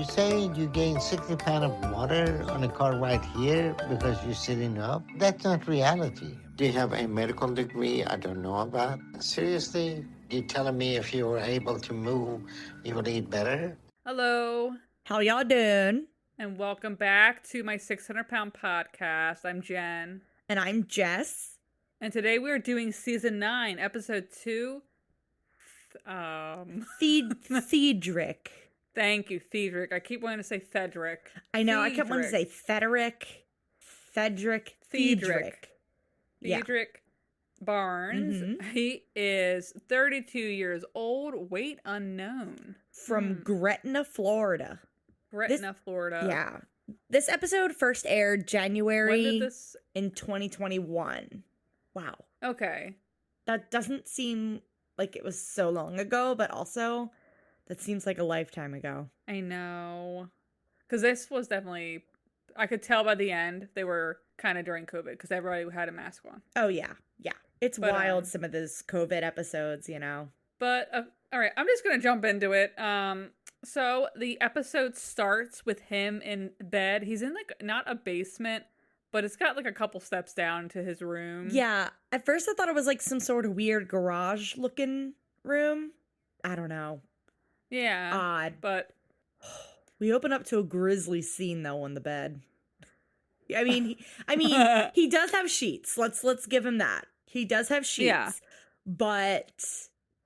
you say you gained 60 pounds of water on a car ride here because you're sitting up? That's not reality. Do you have a medical degree I don't know about? Seriously? You telling me if you were able to move, you would eat better? Hello, How y'all doing? and welcome back to my 600-pound podcast. I'm Jen, And I'm Jess. and today we are doing season 9, episode 2. Thederick. Thank you, Thederick. I keep wanting to say Thederick. I know, I kept wanting to say Thederick. Thederick. Yeah. Thederick Barnes. Mhm. He is 32 years old, weight unknown. From Gretna, Florida. Gretna, Florida. Yeah. This episode first aired When January did this? in 2021. Wow. Okay. That doesn't seem like it was so long ago, but also that seems like a lifetime ago. I know. Because this was definitely, I could tell by the end, they were kind of during COVID because everybody had a mask on. Oh, yeah. Yeah. It's But, wild, some of those COVID episodes, you know. But, all right, I'm just going to jump into it. So the episode starts with him in bed. He's in, like, not a basement, but it's got, like, a couple steps down to his room. Yeah, at first I thought it was like some sort of weird garage looking room. I don't know. Yeah. Odd. But We open up to a grisly scene though on the bed. I mean, he does have sheets. Let's give him that. He does have sheets. Yeah. But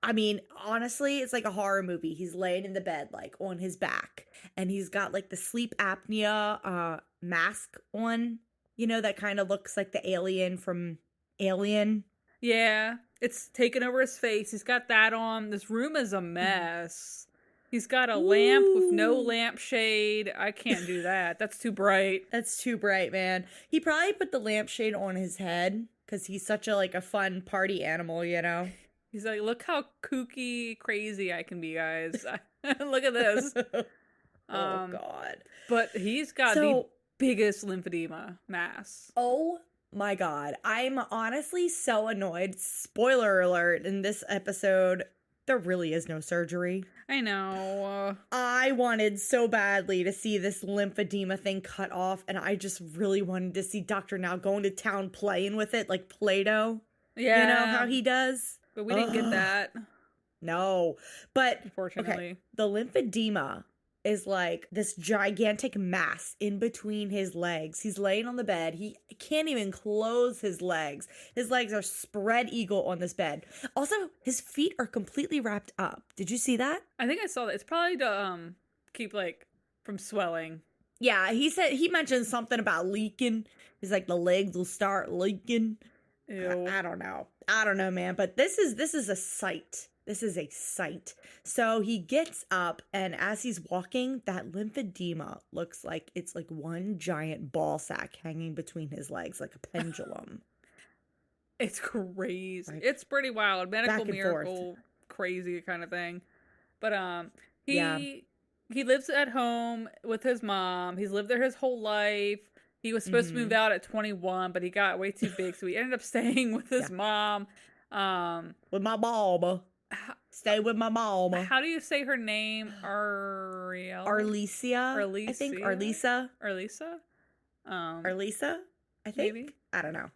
I mean, honestly, it's like a horror movie. He's laying in the bed like on his back and he's got like the sleep apnea mask on, you know, that kind of looks like the alien from Alien. yeah, it's taken over his face. He's got that on. This room is a mess. He's got a lamp with no lampshade. I can't do that. That's too bright. That's too bright, man. He probably put the lampshade on his head because he's such a fun party animal, you know? He's like, look how kooky, crazy I can be, guys. Look at this. Oh, God. But he's got the biggest lymphedema mass. Oh, my God. I'm honestly so annoyed. Spoiler alert, in this episode, there really is no surgery. I know. I wanted so badly to see this lymphedema thing cut off, and I just really wanted to see Dr. Now going to town playing with it like Play-Doh. Yeah. You know how he does? But we didn't get that. No. But, Unfortunately. okay, the lymphedema is like this gigantic mass in between his legs. He's laying on the bed. He can't even close his legs. His legs are spread eagle on this bed. Also, his feet are completely wrapped up. Did you see that? I think I saw that. It's probably to keep like from swelling. Yeah, he mentioned something about leaking. He's like, the legs will start leaking. Ew. I don't know, man. But this is a sight. This is a sight. So he gets up, and as he's walking, that lymphedema looks like it's like one giant ball sack hanging between his legs, like a pendulum. It's crazy. Like, it's pretty wild. Medical back and miracle, forth. crazy kind of thing. But he Yeah. he lives at home with his mom. He's lived there his whole life. He was supposed to move out at 21, but he got way too big, so he ended up staying with his mom. With my mama. Stay with my mama. How do you say her name? Ariel? Arlesia? I think. Arlisa? Arlisa? Arlisa? I think. Maybe. I don't know.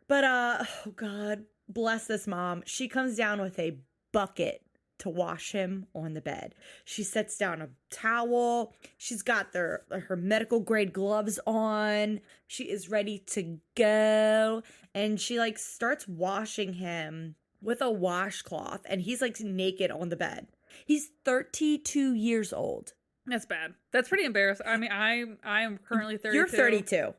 But, oh God, bless this mom. She comes down with a bucket to wash him on the bed. She sets down a towel. She's got her medical grade gloves on. She is ready to go. And she like starts washing him with a washcloth. And he's like naked on the bed. He's 32 years old. That's bad. That's pretty embarrassing. I mean, I am currently 32. You're 32.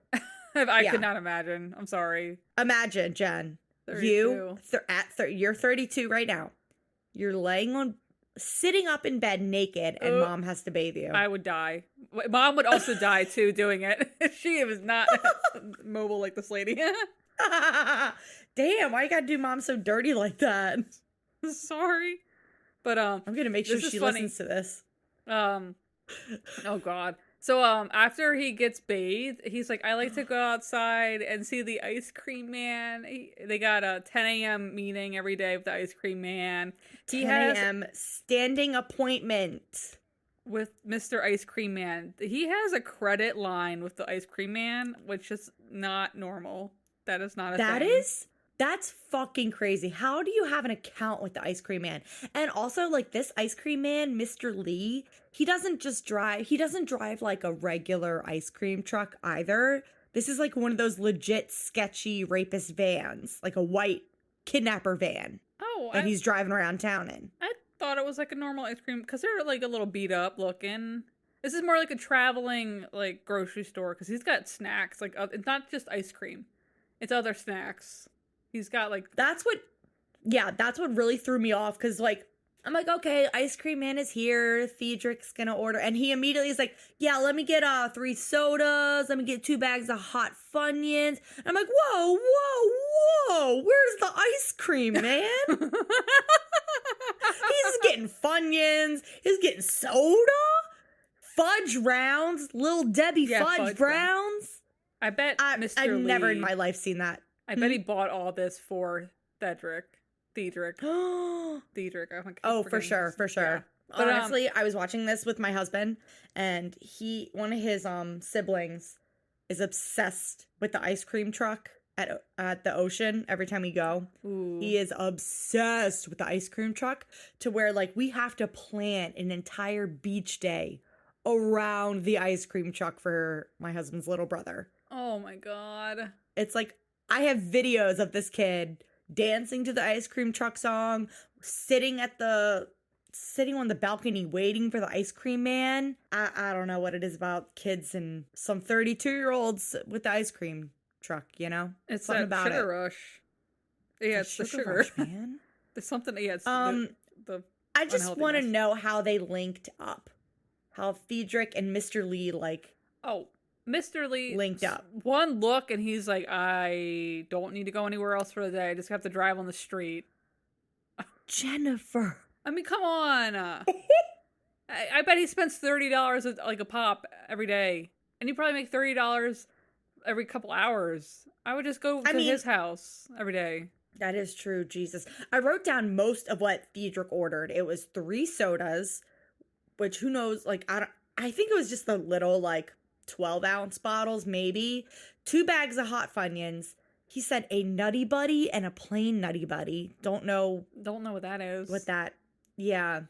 I could not imagine. I'm sorry. Imagine, Jen. 32. You're 32 right now. You're sitting up in bed naked, and mom has to bathe you. I would die. Mom would also die too doing it. She was not mobile like this lady. Damn, why you gotta do mom so dirty like that? Sorry. But I'm gonna make sure she listens to this. Oh God. So after he gets bathed, he's like, I like to go outside and see the ice cream man. They got a 10 a.m. meeting every day with the ice cream man. 10 a.m. standing appointment. with Mr. Ice Cream Man. He has a credit line with the Ice Cream Man, which is not normal. That is not a thing. That's fucking crazy. How do you have an account with the Ice Cream Man? And also, like, this Ice Cream Man, Mr. Lee, he doesn't drive like a regular ice cream truck either. This is like one of those legit sketchy rapist vans, like a white kidnapper van that he's driving around town in. I thought it was like a normal ice cream because they're like a little beat up looking. This is more like a traveling like grocery store because he's got snacks. Like it's not just ice cream, it's other snacks. He's got like that's what really threw me off because like I'm like, okay, Ice Cream Man is here. Thederick's gonna order, and he immediately is like, yeah, let me get 3 sodas. Let me get 2 bags of hot Funyuns. And I'm like, whoa, where's the ice cream, man? He's getting Funyuns. He's getting soda, fudge rounds, Little Debbie fudge browns. I bet Mr. I've Lee, never in my life seen that. I bet he bought all this for Thederick. Thederick. Oh, for sure. Yeah. But, honestly, I was watching this with my husband, and one of his siblings is obsessed with the ice cream truck at the ocean every time we go. Ooh. He is obsessed with the ice cream truck to where like we have to plan an entire beach day around the ice cream truck for my husband's little brother. Oh my God. It's like I have videos of this kid dancing to the ice cream truck song, sitting on the balcony waiting for the ice cream man. I don't know what it is about kids and some 32-year-olds with the ice cream truck, you know? It's something that about sugar it. rush. Yeah, it's the sugar. Rush, man. There's something, yeah, it's the I just want to unhealthiness. know how they linked up. How Thederick and Mr. Lee Mr. Lee linked up. One look and he's like, I don't need to go anywhere else for the day. I just have to drive on the street. Jennifer. I mean, come on. I bet he spends $30 like a pop every day. And he probably make $30 every couple hours. I would just go to his house every day. That is true, Jesus. I wrote down most of what Thederick ordered. It was 3 sodas, which who knows, like, I think it was just the little, like, 12-ounce bottles, maybe. 2 bags of hot Funyuns. He said a Nutty Buddy and a plain Nutty Buddy. Don't know what that is. Yeah.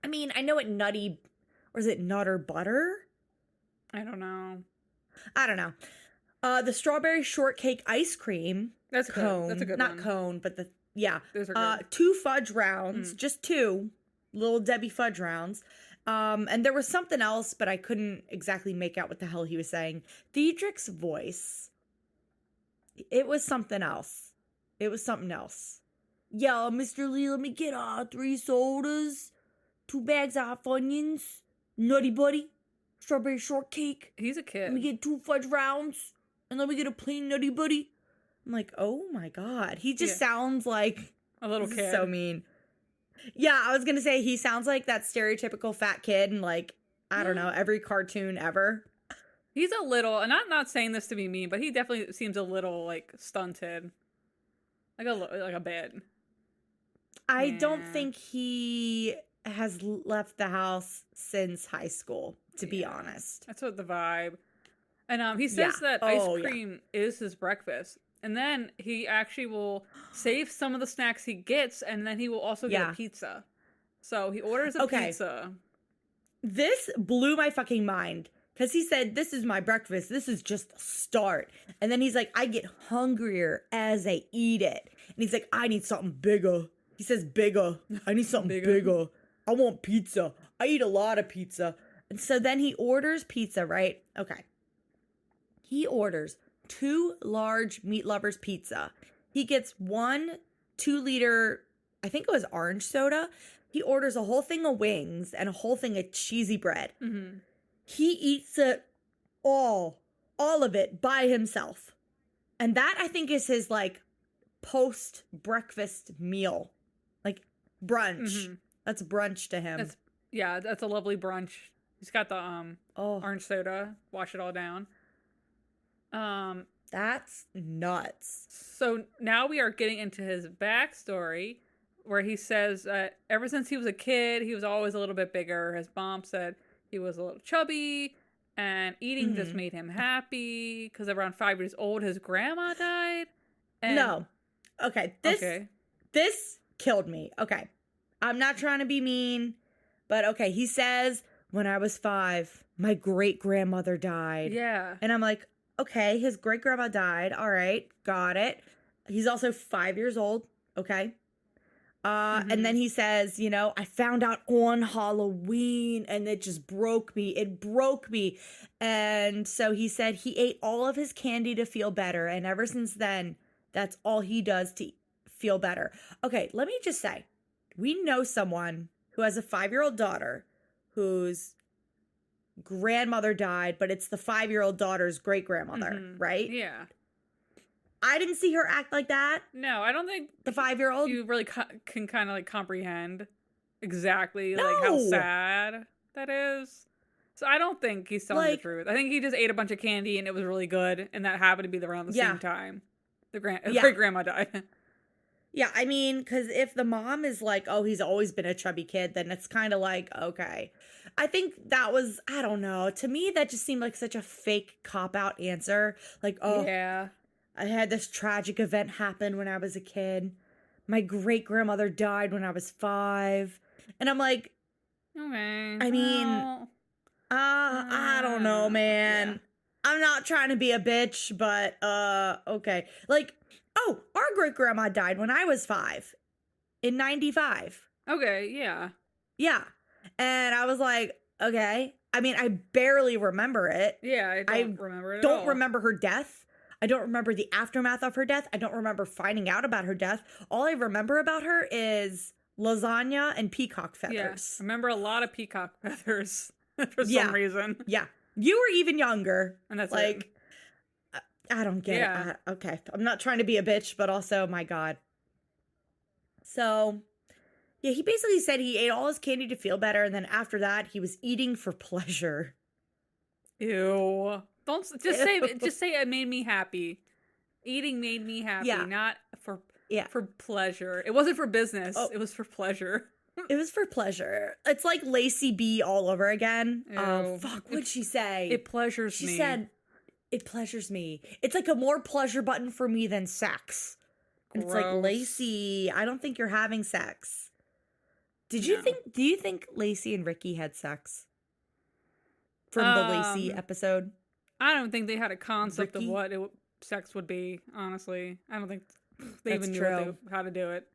I mean, I know it nutty, or is it Nutter Butter? I don't know. The strawberry shortcake ice cream. That's cone. Good. That's a good Not one. cone, but Those are good. 2 fudge rounds, just 2 Little Debbie fudge rounds. And there was something else, but I couldn't exactly make out what the hell he was saying. Thederick's voice. It was something else. Yeah, Mr. Lee, let me get 3 sodas, 2 bags of hot Funyuns, Nutty Buddy, strawberry shortcake. He's a kid. Let me get 2 fudge rounds, and let me get a plain Nutty Buddy. I'm like, oh my God. He just sounds like a little this kid. Is so mean. Yeah, I was going to say he sounds like that stereotypical fat kid in like, I don't know, every cartoon ever. He's a little, and I'm not saying this to be mean, but he definitely seems a little like stunted. Like a bit. I don't think he has left the house since high school, to be honest. That's what the vibe. And he says that ice cream is his breakfast. And then he actually will save some of the snacks he gets, and then he will also get a pizza. So he orders a pizza. This blew my fucking mind. Because he said, this is my breakfast. This is just the start. And then he's like, I get hungrier as I eat it. And he's like, I need something bigger. He says, bigger. I need something bigger. I want pizza. I eat a lot of pizza. And so then he orders pizza, right? Okay. He orders 2 large Meat Lovers pizza. He gets 1 2-liter, I think it was orange soda. He orders a whole thing of wings and a whole thing of cheesy bread. Mm-hmm. He eats it all of it by himself. And that, I think, is his, like, post-breakfast meal. Like, brunch. Mm-hmm. That's brunch to him. That's a lovely brunch. He's got the orange soda. Wash it all down. That's nuts. So now we are getting into his backstory. where he says ever since he was a kid, he was always a little bit bigger. His mom said he was a little chubby, and eating just made him happy because around 5 years old, his grandma died. And No. Okay. This killed me. Okay. I'm not trying to be mean, but okay. He says, when I was 5, my great grandmother died. Yeah. And I'm like, okay, his great grandma died. All right. Got it. He's also 5 years old. Okay. And then he says, you know, I found out on Halloween and it just broke me. It broke me. And so he said he ate all of his candy to feel better. And ever since then, that's all he does to feel better. Okay, let me just say, we know someone who has a 5-year-old daughter whose grandmother died, but it's the 5-year-old daughter's great grandmother, right? Yeah. I didn't see her act like that. No, I don't think The 5-year-old. you really can kind of like comprehend exactly like how No. sad that is. So I don't think he's telling the Like- truth. I think he just ate a bunch of candy and it was really good, and that happened to be around the Yeah. same time the Yeah. great grandma died. Yeah, I mean, because if the mom is like, oh, he's always been a chubby kid, then it's kind of like, okay. I think that was, I don't know. To me, that just seemed like such a fake cop-out answer. Like, oh, Yeah. I had this tragic event happen when I was a kid. My great-grandmother died when I was 5. And I'm like, Okay. I mean, well, I don't know, man. yeah. I'm not trying to be a bitch, but okay. Like, oh, our great grandma died when I was 5 in 95. Okay, yeah. Yeah. And I was like, okay. I mean, I barely remember it. Yeah, I don't remember it at Don't all. remember her death. I don't remember the aftermath of her death. I don't remember finding out about her death. All I remember about her is lasagna and peacock Yeah. feathers. I remember a lot of peacock feathers for Yeah. some reason. Yeah. You were even younger. And that's like, it. I don't get Yeah. it. Okay. I'm not trying to be a bitch, but also, my God. So, yeah, he basically said he ate all his candy to feel better. And then after that, he was eating for pleasure. Ew. Don't just say it made me happy. Eating made me happy, Yeah. not for Yeah. for pleasure. It wasn't for business. Oh. It was for pleasure. It was for pleasure. It's like Lacey B all over again. Ew. Fuck, what'd she say? It pleasures She me. said, it pleasures me. It's like a more pleasure button for me than sex. And it's like, Gross. Lacey, I don't think you're having sex. Do you think Lacey and Ricky had sex? From the Lacey episode? I don't think they had a concept Ricky? of what sex would be, honestly. I don't think they That's even knew true. how to do it.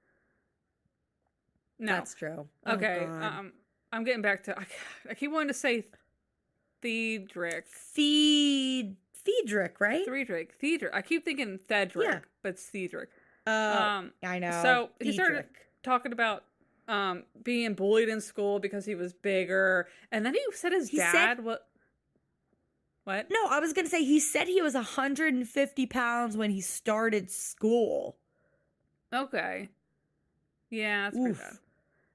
No. That's true. Oh, Okay, God. I'm getting back to... I keep wanting to say Thederick. Thederick, right? Thederick. I keep thinking Thederick, Yeah. but it's Thederick. I know. So he started Thederick. talking about being bullied in school because he was bigger, and then he said his He dad said- what? No, I was going to say, he said he was 150 pounds when he started school. Okay. Yeah, that's pretty Oof.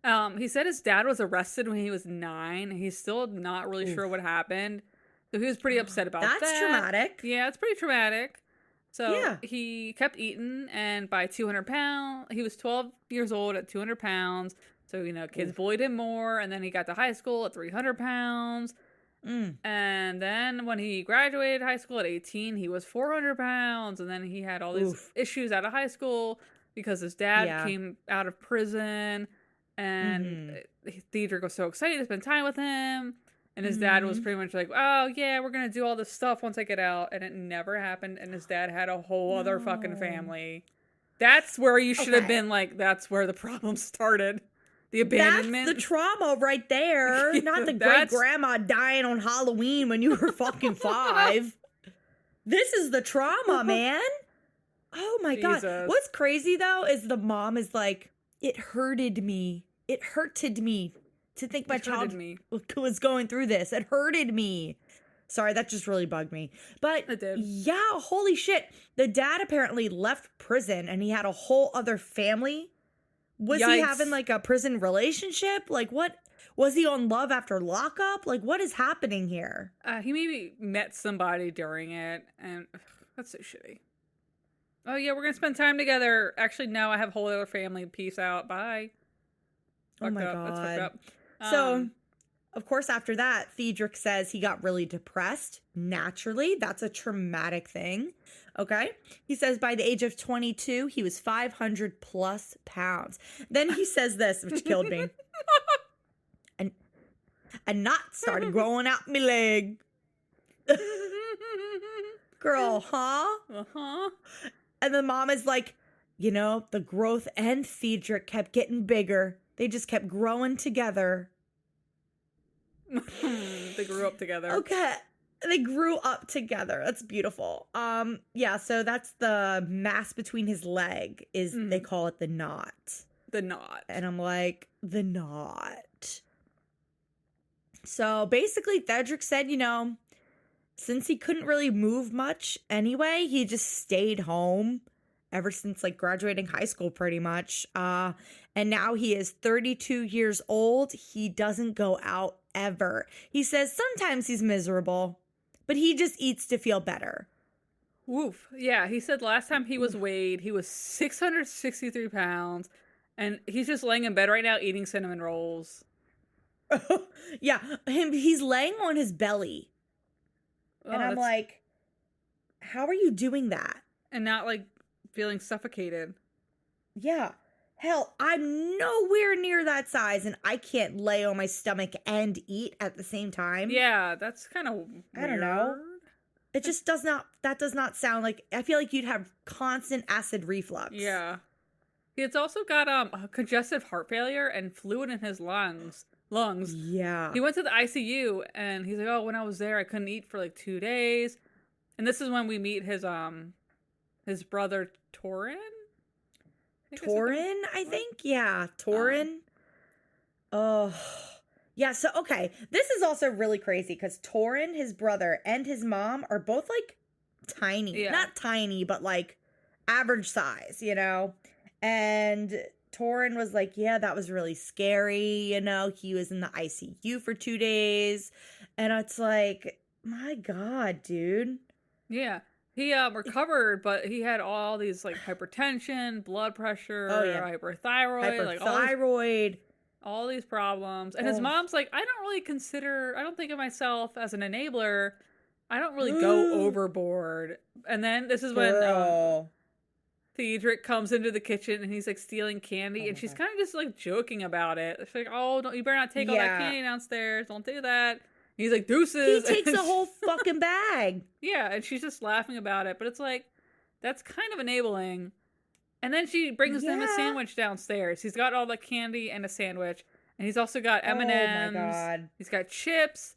bad. He said his dad was arrested when he was 9. He's still not really sure Oof. what happened. So he was pretty upset about that. That's traumatic. Yeah, it's pretty traumatic. So Yeah. he kept eating, and by 200 pounds, he was 12 years old at 200 pounds. So, you know, kids bullied him more, and then he got to high school at 300 pounds. And then when he graduated high school at 18, he was 400 pounds. And then he had all these Oof. issues out of high school because his dad Yeah. came out of prison. And Thederick was so excited to spend time with him. And his dad was pretty much like, oh, yeah, we're going to do all this stuff once I get out. And it never happened. And his dad had a whole other fucking family. That's where you should have Okay. been like, that's where the problem started. The That's abandonment. the trauma right there. Not the great That's- grandma dying on Halloween when you were fucking 5. This is the trauma, man. Oh my God. Jesus. What's crazy though is the mom is like, it hurted me. It hurted me to think my It hurted child me. was going through this. It hurted me. Sorry, that just really bugged me. But It did. yeah, holy shit. The dad apparently left prison and he had a whole other family. Was he Yikes. having like a prison relationship? Like what? Was he on love after lockup? Like what is happening here? He maybe met somebody during it, and that's so shitty. Oh yeah, we're gonna spend time together. Actually, no, I have a whole other family. Peace out. Bye. Oh Fucked my up. That's fucked God. up. So, of course, after that, Thederick says he got really depressed. Naturally, that's a traumatic thing. Okay. He says by the age of 22, he was 500 plus pounds. Then he says this, which killed me. And a knot started growing out my leg. Girl, huh? Uh-huh. And the mom is like, you know, the growth and Thederick kept getting bigger. They just kept growing together. They grew up together. Okay. They grew up together. That's beautiful. Yeah, so that's the mass between his leg is they call it the knot. The knot. And I'm like, the knot. So basically Thederick said, you know, since he couldn't really move much anyway, he just stayed home ever since like graduating high school pretty much. And now he is 32 years old. He doesn't go out ever. He says sometimes he's miserable, but he just eats to feel better. Woof. Yeah, he said last time he was weighed, he was 663 pounds, and he's just laying in bed right now eating cinnamon rolls. Yeah, he's laying on his belly. And I'm like, how are you doing that? And not like feeling suffocated. Yeah. Hell, I'm nowhere near that size and I can't lay on my stomach and eat at the same time. Yeah, that's kind of weird. I don't know. It just does not sound like, I feel like you'd have constant acid reflux. Yeah. It's also got congestive heart failure and fluid in his lungs. Yeah. He went to the ICU and he's like, "Oh, when I was there, I couldn't eat for like 2 days." And this is when we meet his brother Torin. I think. Yeah, Torin. Oh. Yeah, so okay. This is also really crazy because Torin, his brother, and his mom are both like tiny. Yeah. Not tiny, but like average size, you know? And Torin was like, yeah, that was really scary, you know? He was in the ICU for 2 days. And it's like, my God, dude. Yeah. He recovered, but he had all these like hypertension, blood pressure, hyperthyroid, all these problems. And his mom's like, I don't think of myself as an enabler. I don't really go overboard. And then this is when Thederick comes into the kitchen and he's like stealing candy and she's kind of just like joking about it. She's like, "Oh, you better not take all that candy downstairs. Don't do that." He's like, "Deuces." He takes a whole fucking bag. Yeah, and she's just laughing about it. But it's like, that's kind of enabling. And then she brings him a sandwich downstairs. He's got all the candy and a sandwich. And he's also got M&Ms. Oh my God. He's got chips.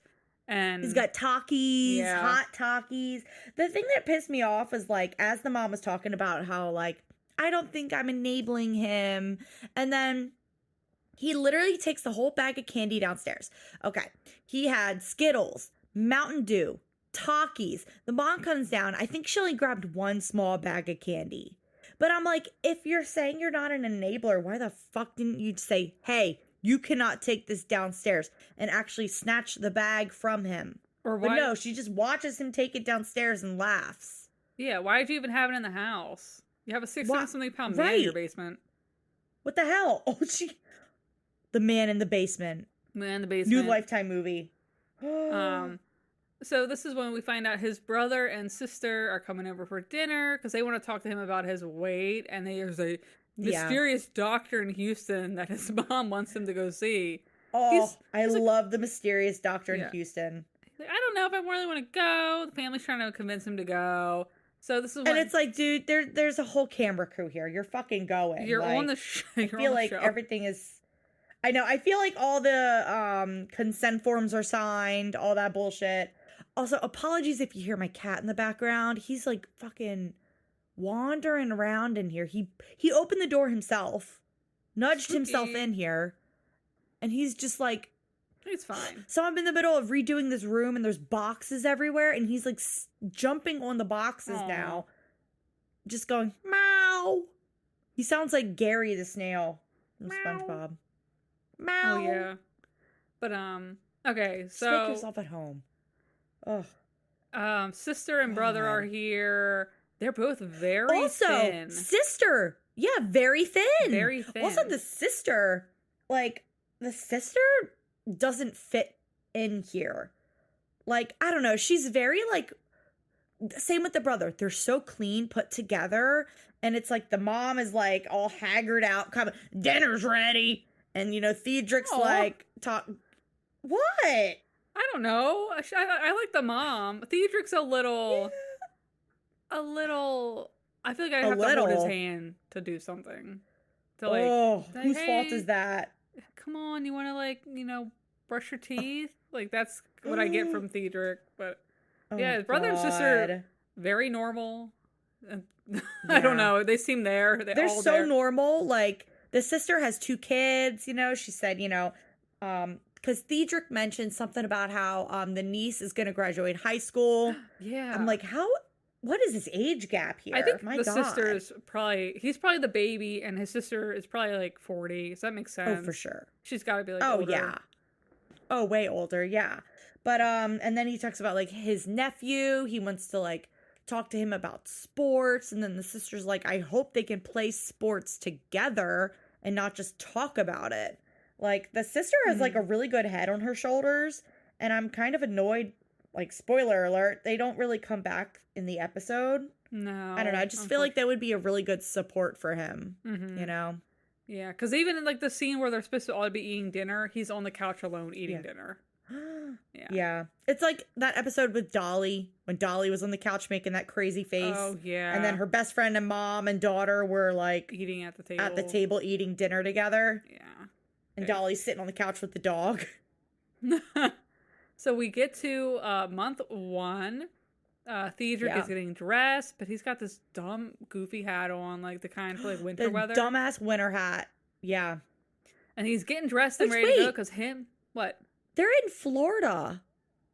And he's got Takis, hot Takis. The thing that pissed me off is like, as the mom was talking about how like, I don't think I'm enabling him. And then he literally takes the whole bag of candy downstairs. Okay. He had Skittles, Mountain Dew, Takis. The mom comes down. I think she only grabbed one small bag of candy. But I'm like, if you're saying you're not an enabler, why the fuck didn't you say, hey, you cannot take this downstairs and actually snatch the bag from him? But no, she just watches him take it downstairs and laughs. Yeah, why did you even have it in the house? You have a 600-something pound man in your basement. What the hell? Oh, the man in the basement. Man in the basement. New Lifetime movie. So this is when we find out his brother and sister are coming over for dinner because they want to talk to him about his weight, and there's a mysterious doctor in Houston that his mom wants him to go see. Oh, I love the mysterious doctor in Houston. Like, I don't know if I really want to go. The family's trying to convince him to go. So this is when... And it's like, dude, there's a whole camera crew here. You're fucking going. You're like, on the show. I feel like everything is... I know. I feel like all the consent forms are signed, all that bullshit. Also, apologies if you hear my cat in the background. He's like fucking wandering around in here. He opened the door himself, nudged himself in here, and he's just like... It's fine. So I'm in the middle of redoing this room and there's boxes everywhere and he's like jumping on the boxes now. Just going, meow. He sounds like Gary the snail from SpongeBob. Meow. Oh, yeah. But, okay, so... Just make yourself at home. Ugh. Sister and brother are here. They're both very Also, thin. sister. Yeah, very thin. Very thin. Also, the sister doesn't fit in here. Like, I don't know. She's very, like, same with the brother. They're so clean, put together. And it's like the mom is, like, all haggard out, kind of, dinner's ready. And, you know, Thederick's like, what? I don't know. I like the mom. Thederick's a little. I feel like I have to hold his hand to do something. To like, whose fault is that? Come on, you want to like, you know, brush your teeth? Like that's what I get from Thederick. But yeah, his brother and sister, very normal. I don't know. They seem there. They're all so there. Normal. Like the sister has 2 kids. You know, she said, you know, because Thederick mentioned something about how the niece is going to graduate high school. Yeah, I'm like, what is this age gap here? I think sister is he's probably the baby, and his sister is probably like 40. Does that make sense? Oh, for sure. She's got to be like older. Yeah. Oh, way older, yeah. But and then he talks about like his nephew. He wants to like talk to him about sports, and then the sister's like, I hope they can play sports together and not just talk about it. Like the sister has like a really good head on her shoulders, and I'm kind of annoyed. Like, spoiler alert, they don't really come back in the episode. No. I don't know. I just feel like that would be a really good support for him, you know? Yeah, because even in, like, the scene where they're supposed to all be eating dinner, he's on the couch alone eating dinner. Yeah. It's like that episode with Dolly, when Dolly was on the couch making that crazy face. Oh, yeah. And then her best friend and mom and daughter were, like... eating at the table. At the table eating dinner together. Yeah. And Dolly's sitting on the couch with the dog. So we get to month 1. Thederick is getting dressed, but he's got this dumb, goofy hat on, like the kind for like winter weather. Dumbass winter hat. Yeah. And he's getting dressed and ready to go because what? They're in Florida.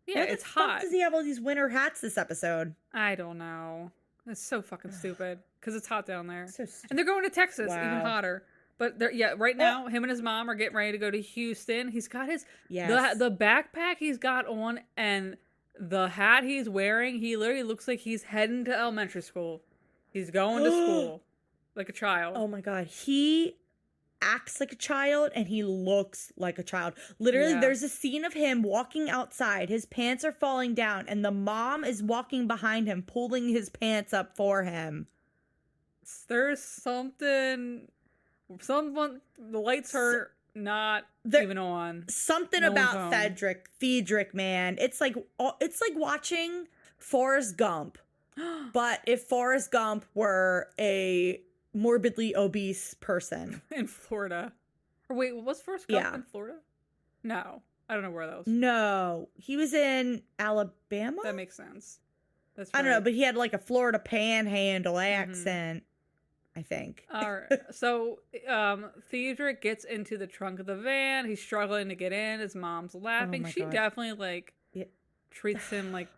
Yeah, it's hot. Why does he have all these winter hats this episode? I don't know. It's so fucking stupid because it's hot down there. So stupid. And they're going to Texas, even hotter. But right now, him and his mom are getting ready to go to Houston. He's got his the backpack he's got on and the hat he's wearing. He literally looks like he's heading to elementary school. He's going to school like a child. Oh my God. He acts like a child and he looks like a child. Literally, there's a scene of him walking outside. His pants are falling down and the mom is walking behind him, pulling his pants up for him. There's something... the lights are not even on. Something about Thederick, man. It's like watching Forrest Gump. But if Forrest Gump were a morbidly obese person. In Florida. Or wait, was Forrest Gump in Florida? No. I don't know where that was. No. He was in Alabama? That makes sense. That's right. I don't know, but he had like a Florida panhandle accent. I think. All right. So, Thederick gets into the trunk of the van. He's struggling to get in. His mom's laughing. She definitely like treats him like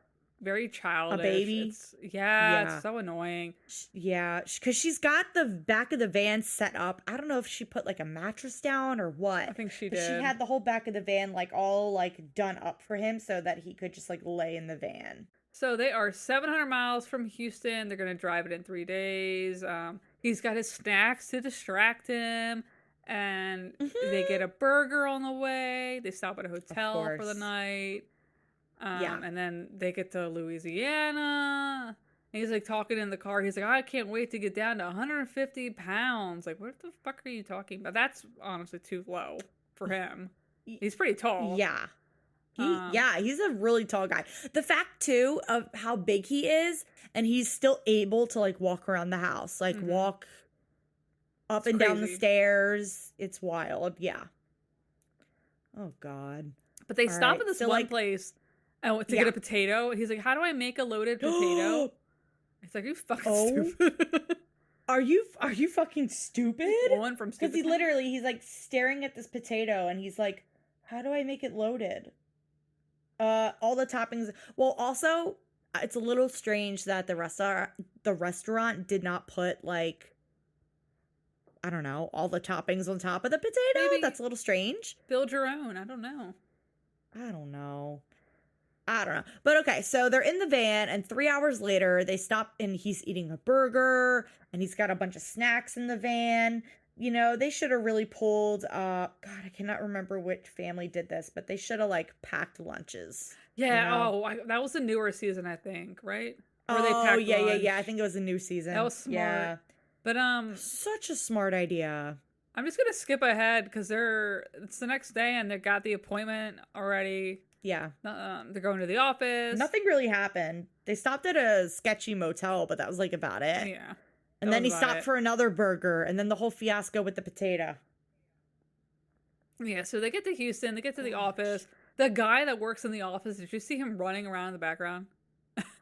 very childish. A baby. It's so annoying. Yeah, because she's got the back of the van set up. I don't know if she put like a mattress down or what. I think she did. She had the whole back of the van like all like done up for him so that he could just like lay in the van. So they are 700 miles from Houston. They're going to drive it in 3 days. He's got his snacks to distract him. And they get a burger on the way. They stop at a hotel for the night. And then they get to Louisiana. And he's like talking in the car. He's like, I can't wait to get down to 150 pounds. Like, what the fuck are you talking about? That's honestly too low for him. He's pretty tall. Yeah. He's a really tall guy. The fact, too, of how big he is, and he's still able to, like, walk around the house. Like, walk up and down the stairs. It's wild. Yeah. Oh, God. But they stop at this one place to get a potato. He's like, how do I make a loaded potato? It's like, are you fucking stupid? Are you fucking stupid? One from stupid. Because he's, like, staring at this potato, and he's like, how do I make it loaded? All the toppings. Well, also, it's a little strange that the restaurant did not put like, I don't know, all the toppings on top of the potato. Maybe that's a little strange. Build your own. I don't know. I don't know. But okay, so they're in the van, and 3 hours later, they stop, and he's eating a burger, and he's got a bunch of snacks in the van. You know, they should have really pulled, God, I cannot remember which family did this, but they should have, like, packed lunches. Yeah, you know? that was the newer season, I think, right? Oh, Where they packed yeah. lunch. I think it was a new season. That was smart. Yeah. But Such a smart idea. I'm just gonna skip ahead because it's the next day and they got the appointment already. Yeah. They're going to the office. Nothing really happened. They stopped at a sketchy motel, but that was, like, about it. Yeah. And then he stopped for another burger, and then the whole fiasco with the potato. Yeah, so they get to Houston, they get to the office. The guy that works in the office, did you see him running around in the background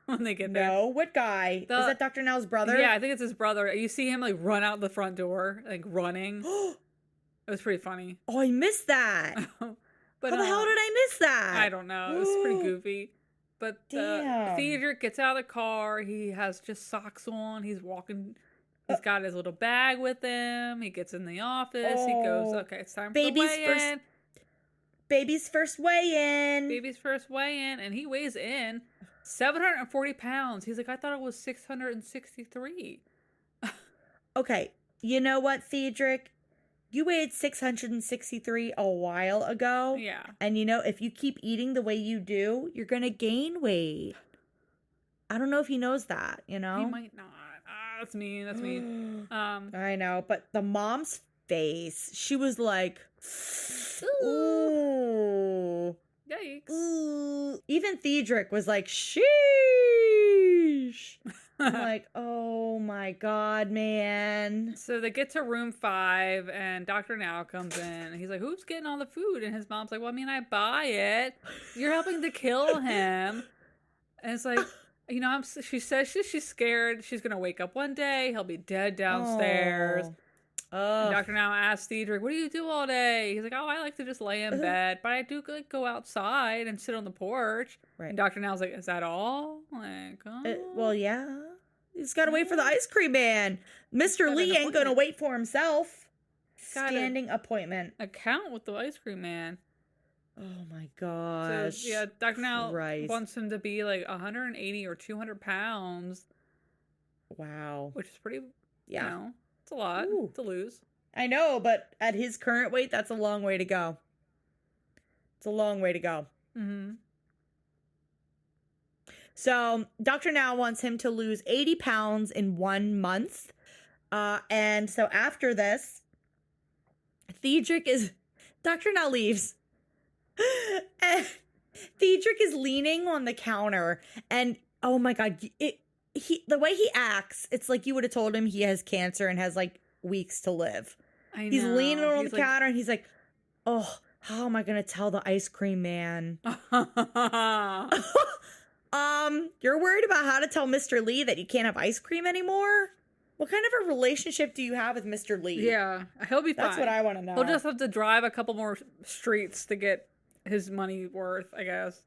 when they get there? No, what guy? Is that Dr. Now's brother? Yeah, I think it's his brother. You see him like run out the front door, like running. It was pretty funny. Oh, I missed that. But how the hell did I miss that? I don't know. It was pretty goofy. But Damn. Thederick gets out of the car. He has just socks on. He's walking. He's got his little bag with him. He gets in the office. He goes, okay, it's time for the weigh-in. Baby's first weigh-in. Baby's first weigh-in. And he weighs in 740 pounds. He's like, I thought it was 663. Okay, you know what, Thederick? You weighed 663 a while ago. Yeah. And you know, if you keep eating the way you do, you're going to gain weight. I don't know if he knows that, you know? He might not. That's mean. That's mean. I know, but the mom's face, she was like, ooh. Yikes. Ooh. Even Thederick was like, sheesh. I'm like, oh my God, man. So they get to room 5 and Dr. Now comes in and he's like, who's getting all the food? And his mom's like, well, I mean, I buy it. You're helping to kill him. And it's like, you know, she says she's scared. She's going to wake up one day. He'll be dead downstairs. Dr. Now asks Thederick, what do you do all day? He's like, oh, I like to just lay in bed, but I do like go outside and sit on the porch. Right. And Dr. Now's like, is that all? Like, well, yeah. He's got to wait for the ice cream man. Mr. Lee ain't going to wait for himself. Standing appointment. Account with the ice cream man. Oh my gosh. So, yeah, Dr. Now wants him to be like 180 or 200 pounds. Wow. Which is pretty, you know, it's a lot to lose. I know, but at his current weight, that's a long way to go. It's a long way to go. Mm-hmm. So Dr. Now wants him to lose 80 pounds in 1 month. And so after this, Dr. Now leaves. And Thederick is leaning on the counter, and oh my God, the way he acts, it's like you would have told him he has cancer and has like weeks to live. I know. He's leaning on the counter, and he's like, oh, how am I gonna tell the ice cream man? You're worried about how to tell Mr. Lee that you can't have ice cream anymore? What kind of a relationship do you have with Mr. Lee? Yeah, he'll be fine. That's what I want to know. He'll just have to drive a couple more streets to get his money worth, I guess.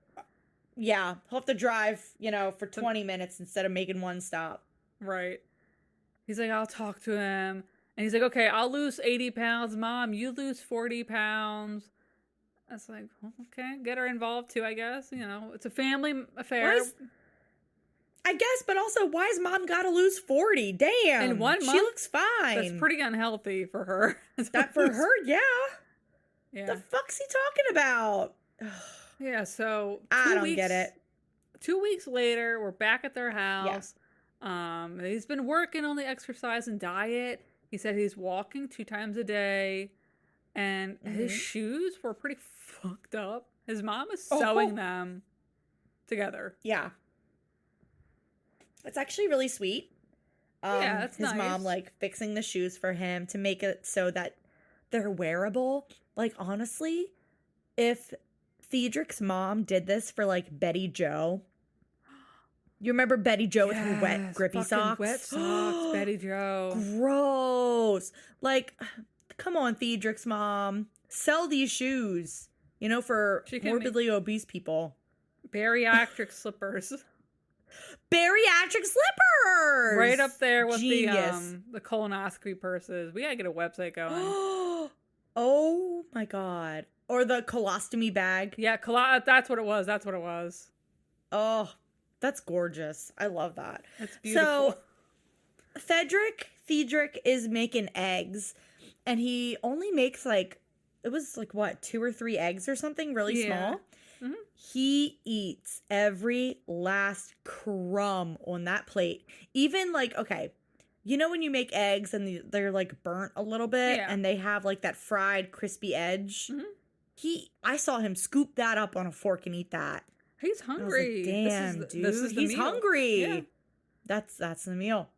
Yeah, he'll have to drive, you know, for 20 minutes instead of making one stop. Right. He's like, I'll talk to him. And he's like, okay, I'll lose 80 pounds. Mom, you lose 40 pounds. That's like, okay, get her involved too, I guess. You know, it's a family affair. I guess, but also, why has Mom got to lose 40? Damn. In 1 month? She looks fine. That's pretty unhealthy for her. That for her, yeah. Yeah. The fuck's he talking about? Yeah, so I don't get it. 2 weeks later, we're back at their house. Yeah. He's been working on the exercise and diet. He said he's walking 2 times a day, and his shoes were pretty fucked up. His mom is sewing them together. Yeah. It's actually really sweet. Yeah, that's his nice. mom like fixing the shoes for him to make it so that they're wearable. Like, honestly, if Thederick's mom did this for like Betty Joe, you remember Betty Joe with her wet grippy socks? Wet socks, Betty Joe. Gross. Like, come on, Thederick's mom, sell these shoes. You know, for morbidly obese people. Bariatric slippers. Bariatric slippers, right up there with Genius. the colonoscopy purses. We gotta get a website going. Oh my God. Or the colostomy bag. Yeah, that's what it was. That's what it was. Oh, that's gorgeous. I love that. That's beautiful. So Thederick is making eggs, and he only makes like, it was like what, 2 or 3 eggs or something really Yeah. small. Mhm. He eats every last crumb on that plate. Even like, okay, you know when you make eggs and they're like burnt a little bit Yeah. and they have like that fried crispy edge? Mhm. I saw him scoop that up on a fork and eat that. He's I was like, hungry. damn, This dude, is the he's meal. hungry. Yeah. That's the meal.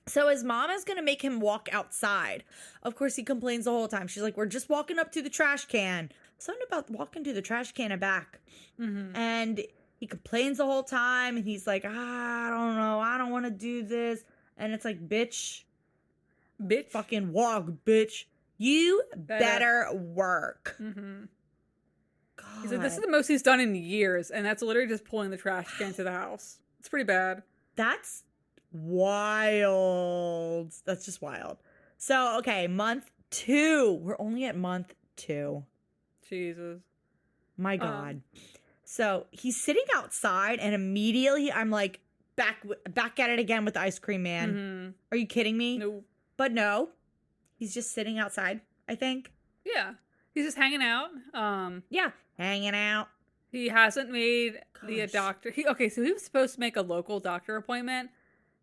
So his mom is going to make him walk outside. Of course, he complains the whole time. She's like, we're just walking up to the trash can. Something about walking to the trash can and back. Mhm. And he complains the whole time. And he's like, I don't know. I don't want to do this. And it's like, bitch, fucking walk, bitch. You better work. Mhm. God. He's like, this is the most he's done in years, and that's literally just pulling the trash can to the house. It's pretty bad. That's wild. That's just wild. So, okay, month 2. We're only at month 2. Jesus. My God. So he's sitting outside, and immediately I'm like, back at it again with the ice cream man. Mhm. Are you kidding me? No. But no, he's just sitting outside, I think. Yeah. He's just hanging out. Yeah, hanging out. He hasn't made the Gosh. doctor. So he was supposed to make a local doctor appointment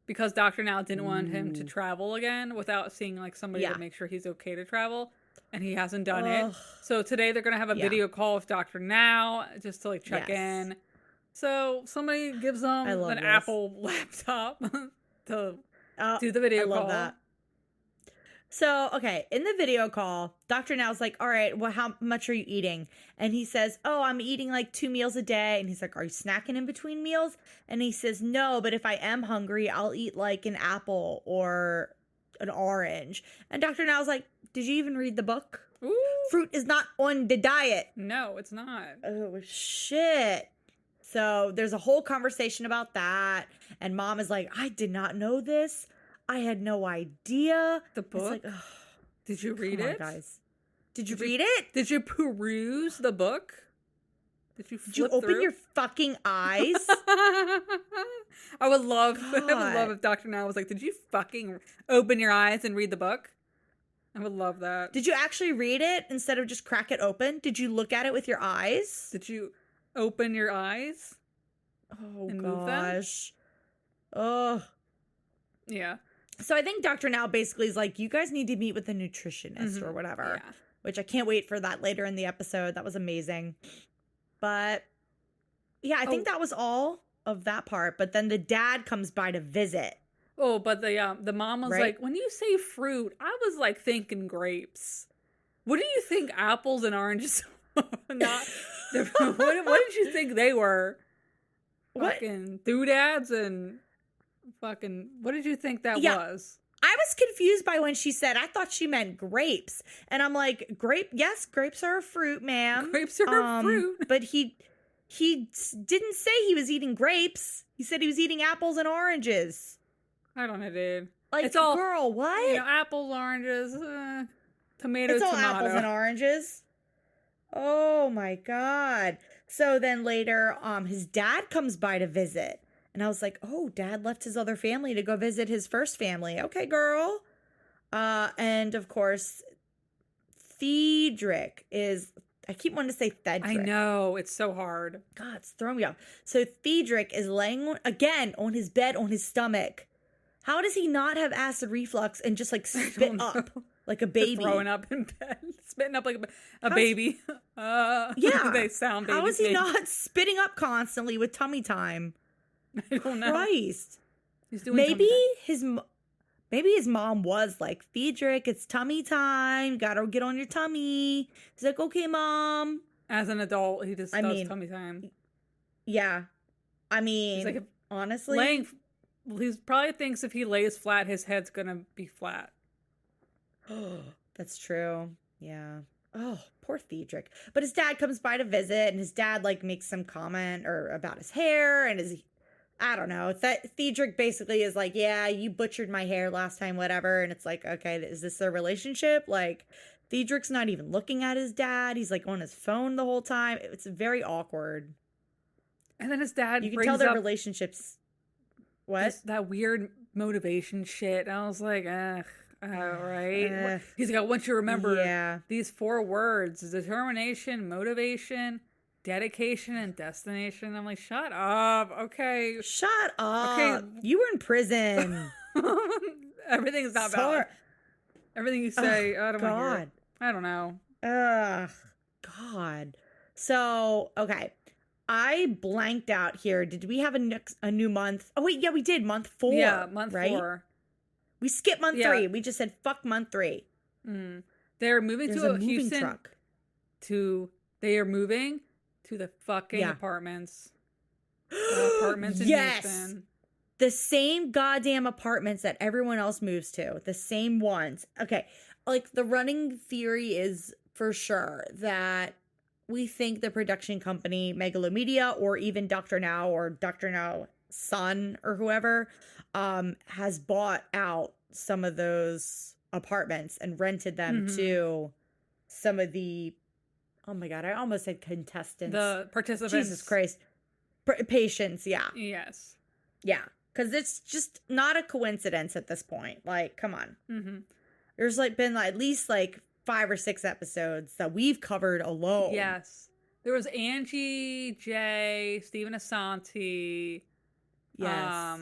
because Dr. Now didn't want him to Ooh. travel again without seeing like somebody Yeah. to make sure he's okay to travel, and he hasn't done Ugh. it. So today they're gonna have a Yeah. video call with Dr. Now just to like check Yes. in. So somebody gives them I love an this. Apple laptop to Oh, do the video I love call. that. So, okay, in the video call, Dr. Now's like, all right, well, how much are you eating? And he says, oh, I'm eating like 2 meals a day. And he's like, are you snacking in between meals? And he says, no, but if I am hungry, I'll eat like an apple or an orange. And Dr. Now's like, did you even read the book? Ooh. Fruit is not on the diet. No, it's not. Oh, shit. So there's a whole conversation about that. And mom is like, I did not know this. I had no idea. The It's book? like, ugh, Did you read come on, it? guys. Did you read it? Did you peruse the book? Did you flip Did you open through? your fucking eyes? I would love God. if Dr. Now was like, did you fucking open your eyes and read the book? I would love that. Did you actually read it instead of just crack it open? Did you look at it with your eyes? Did you open your eyes? Oh, and move them? gosh. Oh. Yeah. So I think Dr. Now basically is like, you guys need to meet with a nutritionist or Mhm. whatever. Yeah. Which I can't wait for that later in the episode. That was amazing. But yeah, I think that was all of that part. But then the dad comes by to visit. Oh, but the mom was Right? like, when you say fruit, I was like thinking grapes. What do you think apples and oranges are not? What did you think they were? What? Fucking doodads and fucking. What did you think that Yeah. was? I was confused by when she said, I thought she meant grapes. And I'm like, yes, grapes are a fruit, ma'am. Grapes are a fruit. But he didn't say he was eating grapes. He said he was eating apples and oranges. I don't know, dude. Like, It's all- girl, what? You know, apples, oranges, tomato, It's all tomato. apples and oranges. Oh my God. So then later, his dad comes by to visit. And I was like, oh, dad left his other family to go visit his first family. Okay, girl. And of course, Thederick is, I keep wanting to say Thederick. I know, it's so hard. God, it's throwing me off. So Thederick is laying again on his bed on his stomach. How does he not have acid reflux and just like spit up like a baby? Throwing up in bed, spitting up like a baby. Yeah. They sound baby. How is he not spitting up constantly with tummy time? I don't know. Christ. He's doing Maybe something. his mom was like, Thederick, it's tummy time. Gotta get on your tummy. He's like, okay, mom. As an adult, he just I does mean, tummy time. Yeah. I mean, He's like, honestly. he probably thinks if he lays flat, his head's gonna be flat. That's true. Yeah. Oh, poor Thederick. But his dad comes by to visit, and his dad like makes some comment or about his hair and I don't know. Thederick basically is like, yeah, you butchered my hair last time, whatever. And it's like, okay, is this a relationship? Like, Thederick's not even looking at his dad. He's like on his phone the whole time. It's very awkward. And then his dad You can brings tell their up relationships. What? that weird motivation shit. And I was like, ugh, all right. Ugh. He's like, I want you to remember Yeah. these 4 words: determination, motivation, dedication, and destination. I'm like, shut up. Okay. Shut up. Okay. You were in prison. Everything's not valid. Everything you say, I don't want to hear it. I don't know. Ugh. God. So, okay. I blanked out here. Did we have a new month? Oh, wait. Yeah, we did. Month 4. Yeah, month right? 4. We skipped month 3. We just said fuck month 3. Mm. They're moving There's to a moving Houston. truck. They are moving to the fucking apartments. The apartments in Houston. The same goddamn apartments that everyone else moves to. The same ones. Okay. Like, the running theory is for sure that we think the production company, Megalomedia, or even Dr. Now or Dr. Now's son or whoever, has bought out some of those apartments and rented them to some of the, oh my God, I almost said contestants. The participants. Jesus Christ. Patients, yeah. Yes. Yeah. Because it's just not a coincidence at this point. Like, come on. Mm-hmm. There's been at least 5 or 6 episodes that we've covered alone. Yes. There was Angie, Jay, Stephen Asante. Yes.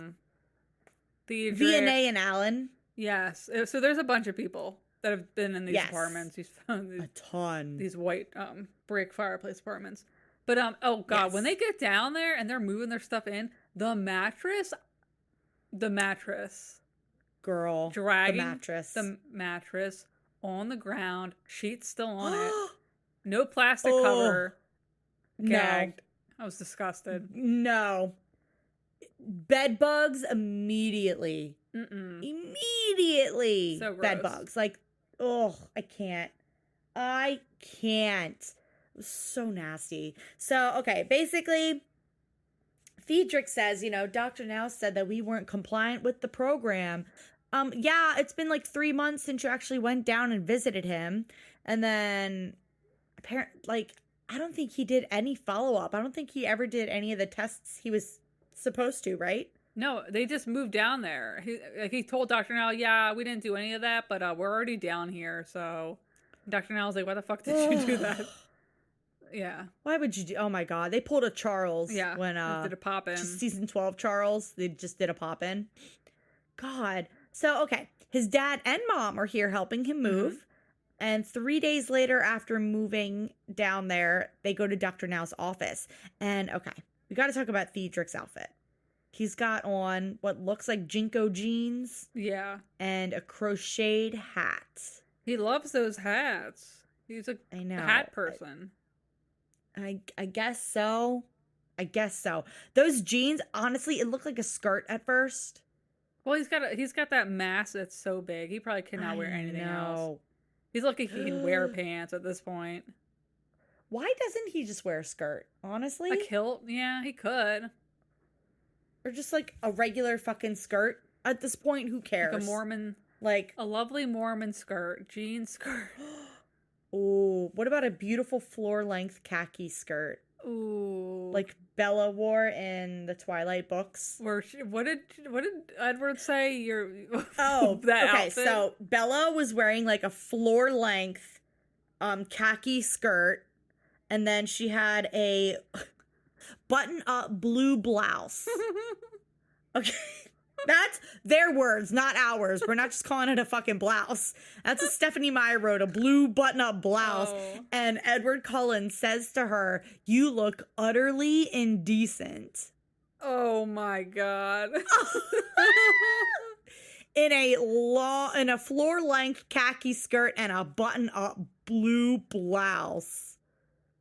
Thederick. VNA and Alan. Yes. So there's a bunch of people that have been in these Yes. apartments. A ton. These white brick fireplace apartments. But oh God, when they get down there and they're moving their stuff in, the mattress, girl, dragging the mattress on the ground, sheets still on it, no plastic cover, gagged. I was disgusted. No. Bed bugs immediately. Immediately. So gross. Bed bugs. I can't. It was so nasty. So, okay, basically, Thederick says, Dr. Now said that we weren't compliant with the program. Yeah, it's been 3 months since you actually went down and visited him. And then, apparently, I don't think he did any follow-up. I don't think he ever did any of the tests he was supposed to, right? No, they just moved down there. He told Dr. Now, yeah, we didn't do any of that, but we're already down here. So Dr. Now was like, why the fuck did you do that? Yeah. Why would you do? Oh my God. They pulled a Charles. Yeah. When, did a pop in. Season 12 Charles. They just did a pop in. God. So, okay. His dad and mom are here helping him move. And 3 days later, after moving down there, they go to Dr. Now's office. And, okay, we got to talk about Thederick's outfit. He's got on what looks like JNKO jeans. Yeah. And a crocheted hat. He loves those hats. He's a hat person. I guess so. Those jeans, honestly, it looked like a skirt at first. Well, he's got that mask that's so big. He probably cannot wear anything else. He's lucky he can wear pants at this point. Why doesn't he just wear a skirt, honestly? A kilt? Yeah, he could. Or just a regular fucking skirt. At this point, who cares? Like a Mormon. A lovely Mormon skirt. Jean skirt. Ooh, what about a beautiful floor-length khaki skirt? Ooh. Like Bella wore in the Twilight books. What did Edward say? That okay, outfit? So Bella was wearing a floor-length khaki skirt, and then she had a button-up blue blouse. Okay. That's their words, not ours. We're not just calling it a fucking blouse. That's what Stephanie Meyer wrote, a blue button-up blouse. Oh. And Edward Cullen says to her, "You look utterly indecent." Oh my God. In a floor-length khaki skirt and a button-up blue blouse.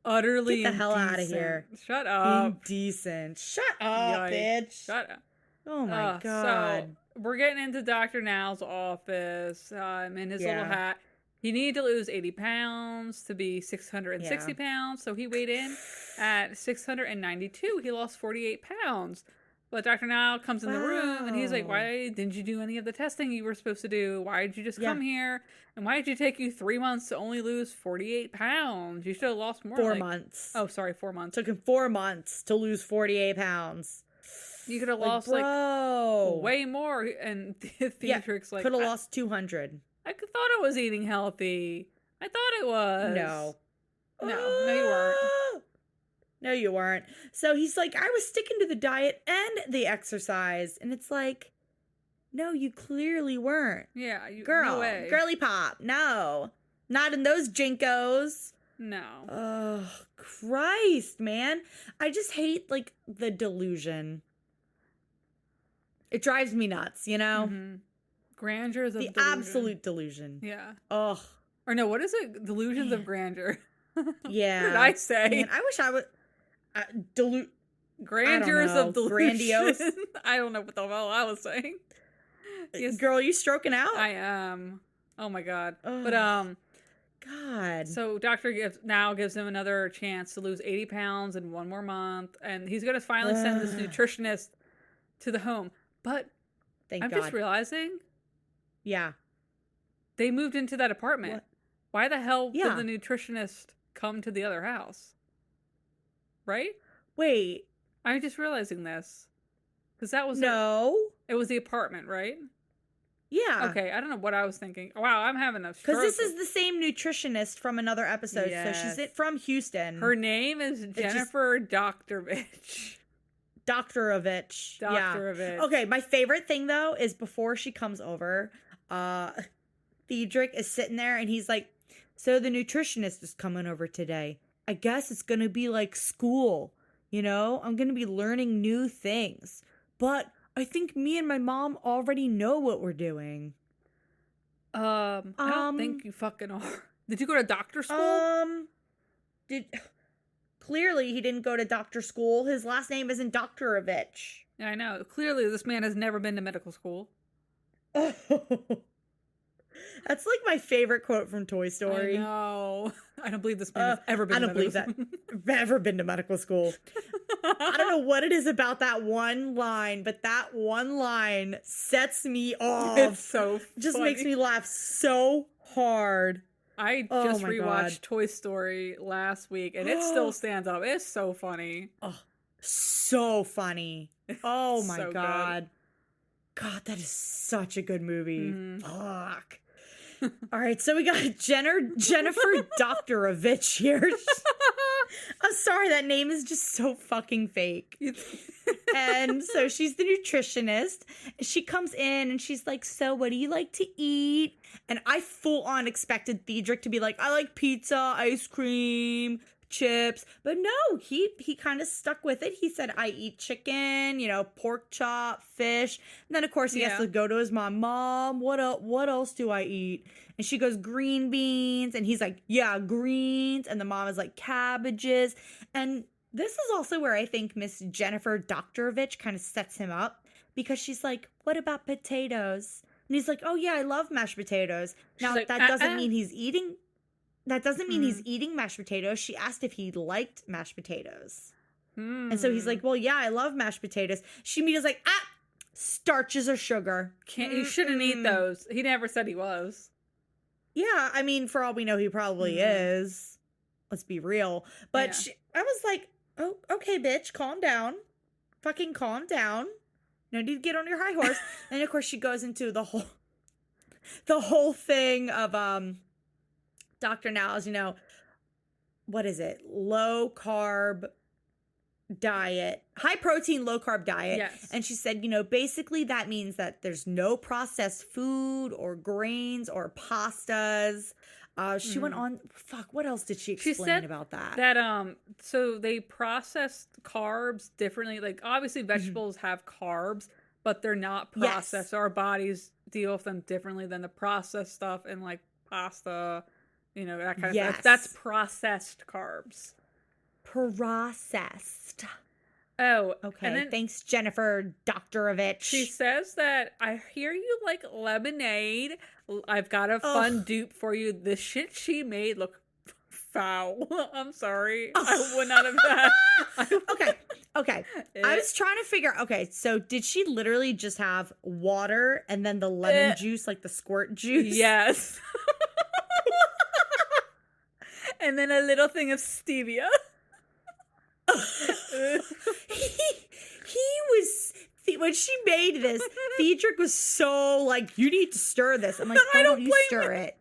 Utterly Get the hell out of here. Shut up. Indecent. Shut up, bitch. Shut up. Oh my God. So we're getting into Dr. Now's office in his little hat. He needed to lose 80 pounds to be 660 pounds. So he weighed in at 692. He lost 48 pounds. But Dr. Now comes in the room and he's like, Wow. why didn't you do any of the testing you were supposed to do? Why did you just Yeah. come here? And why did you take you 3 months to only lose 48 pounds? You should have lost more. 4 months. Oh, sorry, 4 months. Took him 4 months to lose 48 pounds. You could have lost bro. way more. And Thederick's like, could have lost 200. I thought I was eating healthy. I thought it was. No. No, you weren't. No, you weren't. So he's like, I was sticking to the diet and the exercise. And it's like, no, you clearly weren't. Yeah, Girl, no way. girly pop. No. Not in those JNKOs. No. Oh, Christ, man. I just hate, like, the delusion. It drives me nuts, you know? Mm-hmm. Grandeurs of The delusion. absolute delusion. Yeah. Ugh. Or no, what is it? Delusions of grandeur. Yeah. What did I say? Man, I wish I would... Grandeurs know. of delusion. Grandiose. I don't know what the hell I was saying. Yes, Girl, you stroking out? I am. Oh my god. Ugh. But God. so Doctor gives him another chance to lose 80 pounds in 1 more month, and he's gonna finally send this nutritionist to the home. But Thank I'm God. just realizing Yeah. they moved into that apartment. What? Why the hell Yeah. did the nutritionist come to the other house? Right? Wait. I'm just realizing this. Because that was No. it was the apartment, right? Yeah. Okay, I don't know what I was thinking. Wow, I'm having a stroke. Because this is the same nutritionist from another episode. Yes. So she's from Houston. Her name is Jennifer Doktorovich. Doktorovich. Doktorovich. Yeah. Okay, my favorite thing though is before she comes over, Thederick is sitting there and he's like, so the nutritionist is coming over today. I guess it's gonna be like school, you know? I'm gonna be learning new things. But I think me and my mom already know what we're doing. I don't think you fucking are. Did you go to doctor school? Clearly he didn't go to doctor school. His last name isn't Doktorovich. Yeah, I know. Clearly, this man has never been to medical school. That's like my favorite quote from Toy Story. I know. I don't believe this man has ever been I to don't medical believe that. Ever been to medical school. I don't know what it is about that one line, but that one line sets me off. It's so Just funny. makes me laugh so hard. I just my rewatched God. Toy Story last week, and it still stands up. It's so funny. Oh, so funny. Oh my So good. God. God, that is such a good movie. Mhm. Fuck. All right, so we got Jennifer Doktorovich here. I'm sorry, that name is just so fucking fake. And so she's the nutritionist. She comes in and she's like, so what do you like to eat? And I full on expected Thederick to be like, I like pizza, ice cream, chips. But no, he kind of stuck with it. He said, I eat chicken, you know, pork chop, fish. And then of course he has to go to his mom, what else do I eat? And she goes, green beans. And he's like, yeah, greens. And the mom is like, cabbages. And this is also where I think Miss Jennifer Doktorovich kind of sets him up, because she's like, what about potatoes? And he's like, oh yeah, I love mashed potatoes. Now like, that doesn't mean he's eating. That doesn't mean he's eating mashed potatoes. She asked if he liked mashed potatoes. And so he's like, well, yeah, I love mashed potatoes. She immediately like, starches or sugar. You shouldn't eat those. He never said he was. Yeah, I mean, for all we know, he probably is. Let's be real. But I was like, oh, okay, bitch, calm down. Fucking calm down. No need to get on your high horse. And of course, she goes into the whole thing of Dr. Now's, you know, what is it? Low carb diet, high protein, low carb diet. Yes. And she said, you know, basically that means that there's no processed food or grains or pastas. She went on, what else did she explain about that? That so they process carbs differently. Like obviously vegetables have carbs, but they're not processed. Yes. So our bodies deal with them differently than the processed stuff and like pasta, you know, that kind of stuff. That's processed carbs. Processed. Oh, Okay. And then Thanks, Jennifer Doktorovich. she says that I hear you like lemonade. I've got a fun dupe for you. The shit she made look foul. I'm sorry. I would not have that. Okay. Okay. I was trying to figure, okay, so did she literally just have water and then the lemon juice, like the squirt juice? Yes. And then a little thing of stevia. he was, when she made this, Thederick was so like, you need to stir this. I'm like, why don't you stir it?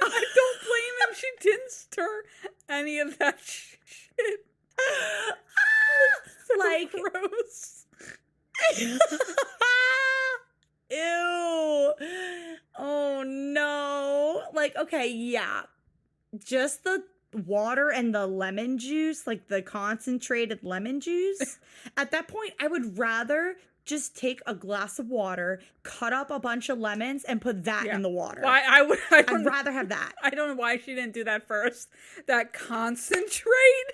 I don't blame him. She didn't stir any of that shit. So like, gross. Ew. Oh no. Like, okay, yeah. Just the water and the lemon juice, like the concentrated lemon juice. At that point, I would rather just take a glass of water, cut up a bunch of lemons, and put that in the water. Why I'd rather have that. I don't know why she didn't do that first. That concentrate.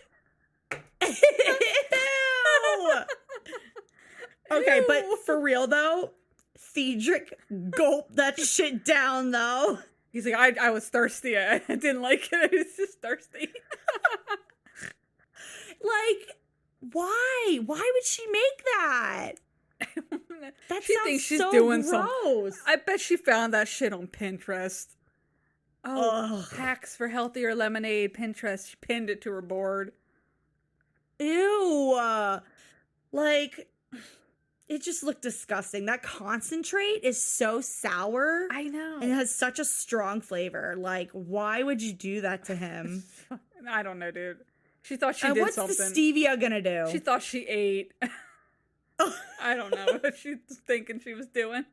Ew. Okay, but for real though, Thederick gulped that shit down though. He's like, I was thirsty. I didn't like it. I was just thirsty. Like, why? Why would she make that? That she sounds thinks she's so doing gross. something. I bet she found that shit on Pinterest. Oh, Ugh. hacks for healthier lemonade. Pinterest. She pinned it to her board. Ew. Like, it just looked disgusting. That concentrate is so sour. I know. And it has such a strong flavor. Like, why would you do that to him? I don't know, dude. She thought she and did what's something. the stevia gonna do? She thought she ate. I don't know what she was thinking she was doing.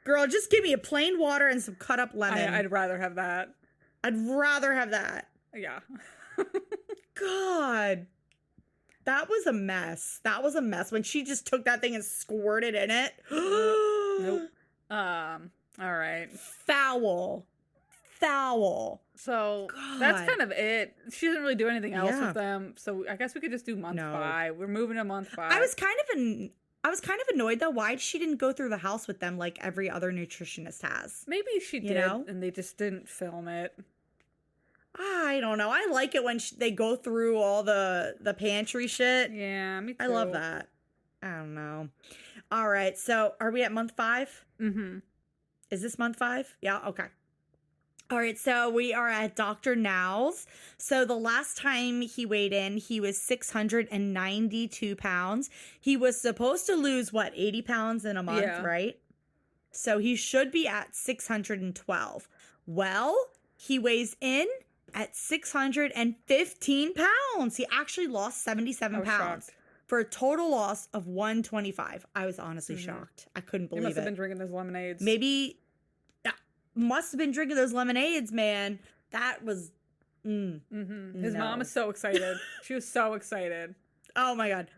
Girl, just give me a plain water and some cut up lemon. I'd rather have that. I'd rather have that. Yeah. God. That was a mess. That was a mess when she just took that thing and squirted in it. Nope. All right. Foul. So God. that's kind of it. She doesn't really do anything else with them. So I guess we could just do month 5. We're moving to month 5. I was kind of annoyed though why she didn't go through the house with them like every other nutritionist has. Maybe she did, and they just didn't film it. I don't know. I like it when they go through all the pantry shit. Yeah, me too. I love that. I don't know. All right, so are we at month 5? Mm-hmm. Is this month 5? Yeah, okay. All right, so we are at Dr. Now's. So the last time he weighed in, he was 692 pounds. He was supposed to lose, 80 pounds in a month, right? So he should be at 612. Well, he weighs in at 615 pounds. He actually lost 77 pounds for a total loss of 125. I was honestly shocked. I couldn't believe it. He must have been drinking those lemonades. Maybe... must have been drinking those lemonades, man. That was His mom is so excited. She was so excited. Oh my god.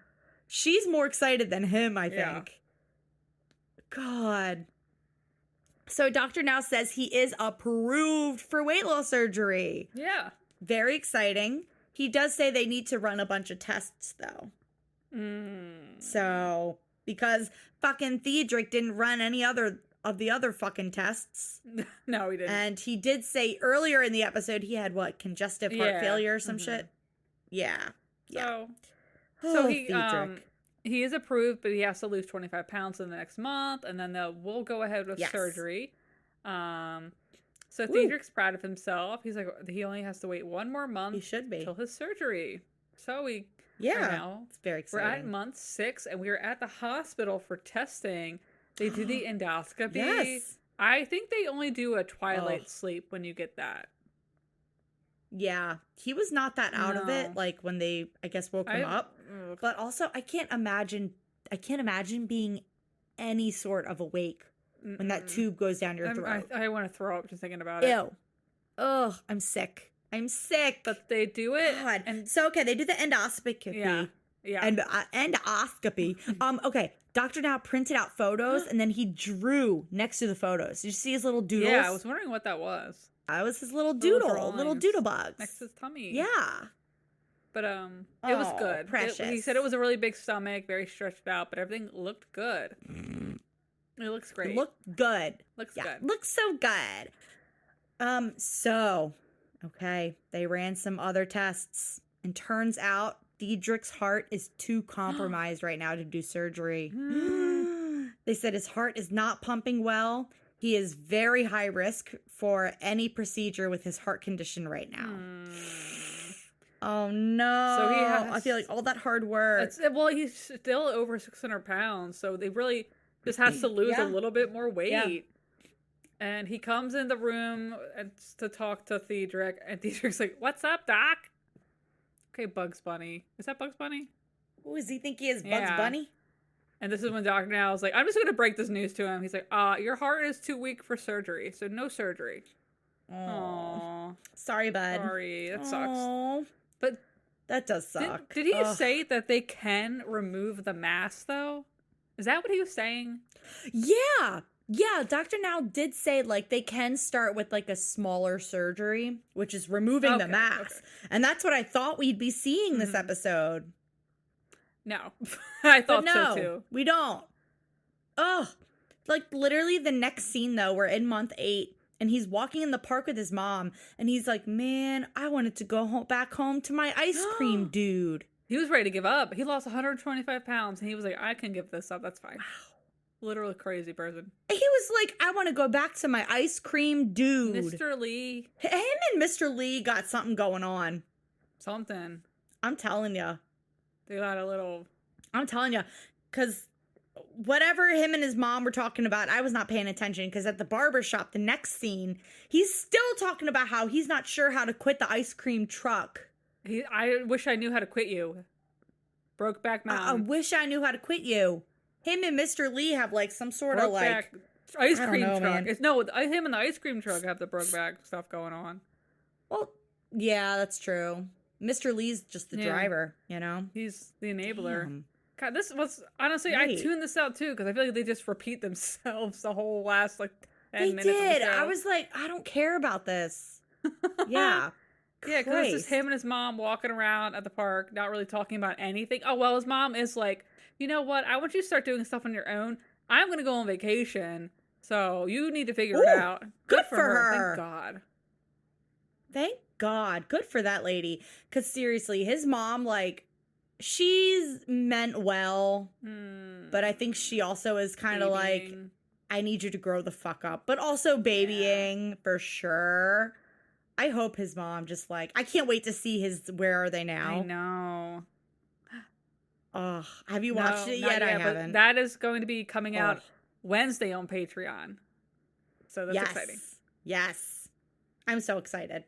She's more excited than him, I think. God. So Dr. Now says he is approved for weight loss surgery. Yeah. Very exciting. He does say they need to run a bunch of tests though. So, because fucking Thederick didn't run any of the other fucking tests. No, he didn't. And he did say earlier in the episode he had congestive heart failure or some shit. Yeah. So he is approved, but he has to lose 25 pounds in the next month, and then we'll go ahead with surgery. So Thederick's proud of himself. He's like, he only has to wait 1 more month. He should be. Till his surgery. So we it's very exciting. We're at month 6, and we're at the hospital for testing. They do the endoscopy. Yes. I think they only do a twilight sleep when you get that. Yeah. He was not that out of it, like when they, I guess, woke him up. But also, I can't imagine being any sort of awake when that tube goes down your throat. I want to throw up just thinking about it. Ew. Ugh, I'm sick. But they do it. God. And so, okay, they do the endoscopy. Yeah. And endoscopy. Okay. Dr. Now printed out photos and then he drew next to the photos. Did you see his little doodles? Yeah, I was wondering what that was. That was his little doodle, little doodle bugs. Next to his tummy. Yeah. But it was good. Precious. He said it was a really big stomach, very stretched out, but everything looked good. It looks great. It looked good. Looks good. Looks so good. So, okay, they ran some other tests and turns out Thederick's heart is too compromised right now to do surgery. They said his heart is not pumping well. He is very high risk for any procedure with his heart condition right now. Oh no. So he has, I feel like all that hard work. Well, he's still over 600 pounds, so they really just has to lose a little bit more weight. Yeah. And he comes in the room to talk to Thederick, and Thederick's like, "What's up, Doc?" Okay, Bugs Bunny. Is that Bugs Bunny? Who does he think he is, Bugs Bunny? And this is when Dr. Now is like, I'm just going to break this news to him. He's like, your heart is too weak for surgery, so no surgery. Aww. Sorry, bud. Sorry, that sucks. Aww. But that does suck. Did he say that they can remove the mass, though? Is that what he was saying? Yeah. Yeah, Dr. Now did say, like, they can start with, like, a smaller surgery, which is removing the mass. Okay. And that's what I thought we'd be seeing this episode. No. I thought so, too. We don't. Oh, like, literally the next scene, though, we're in month 8, and he's walking in the park with his mom, and he's like, man, I wanted to go back home to my ice cream dude. He was ready to give up. He lost 125 pounds, and he was like, I can give this up. That's fine. Wow. Literally crazy person. He was like, I want to go back to my ice cream dude. Mr. Lee. Him and Mr. Lee got something going on. Something. I'm telling you. They got a little... I'm telling you. Because whatever him and his mom were talking about, I was not paying attention. Because at the barber shop, the next scene, he's still talking about how he's not sure how to quit the ice cream truck. I wish I knew how to quit you. Brokeback Mountain. I wish I knew how to quit you. Him and Mr. Lee have, like, some sort of, like... ice cream truck. Him and the ice cream truck have the Brokeback stuff going on. Well, yeah, that's true. Mr. Lee's just the driver, you know? He's the enabler. Damn. God, this was... Honestly, right. I tuned this out, too, because I feel like they just repeat themselves the whole last, like, 10 minutes of the show. I was like, I don't care about this. Yeah. Yeah, because it's just him and his mom walking around at the park, not really talking about anything. Oh, well, his mom is like... You know what? I want you to start doing stuff on your own. I'm going to go on vacation. So you need to figure it out. Good for her. Thank God. Thank God. Good for that lady. Because seriously, his mom, like, she's meant well. But I think she also is kind of like, I need you to grow the fuck up. But also babying for sure. I hope his mom just like, I can't wait to see his Where Are They Now? I know. Oh, have you watched it yet? I haven't. But that is going to be coming out Wednesday on Patreon. So that's exciting. Yes. I'm so excited.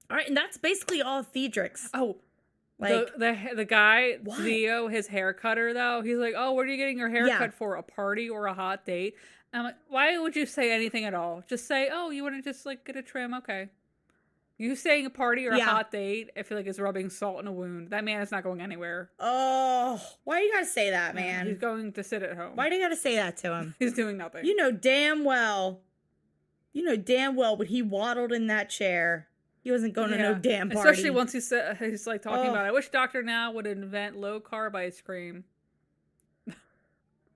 All right, and that's basically all of Thederick's. Oh, like the guy, Leo, his hair cutter, though, he's like, oh, what are you getting your hair cut for? A party or a hot date? And I'm like, why would you say anything at all? Just say, oh, you want to just like get a trim? Okay. You saying a party or a hot date, I feel like is rubbing salt in a wound. That man is not going anywhere. Oh, why do you gotta say that, man? He's going to sit at home. Why do you gotta say that to him? He's doing nothing. You know damn well when he waddled in that chair, he wasn't going to no damn party. Especially once he's like talking about, I wish Dr. Now would invent low-carb ice cream.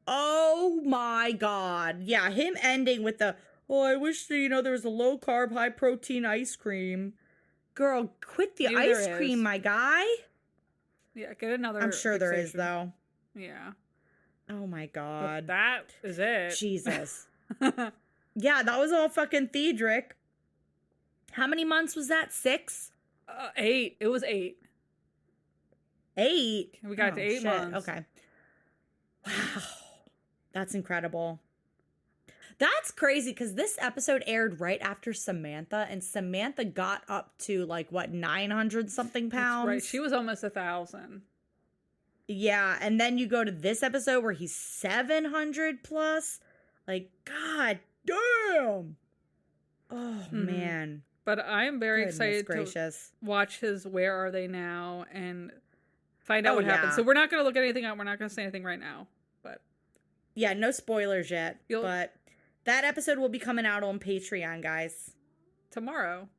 Oh my God. Yeah, him ending with the... Oh, I wish, there was a low-carb, high-protein ice cream. Girl, quit the ice cream, my guy. Yeah, get another I'm sure there is, though. Yeah. Oh, my God. But that is it. Jesus. Yeah, that was all fucking Thederick. How many months was that? 6? 8. It was 8. 8? We got to 8 months. Okay. Wow. That's incredible. That's crazy because this episode aired right after Samantha, and Samantha got up to 900 something pounds. That's right. She was almost 1,000. Yeah, and then you go to this episode where he's 700 plus. God damn. Oh, man. But I'm very excited to watch his Where Are They Now and find out what happens. So we're not going to look anything up. We're not going to say anything right now. But yeah, no spoilers yet. But that episode will be coming out on Patreon, guys. Tomorrow.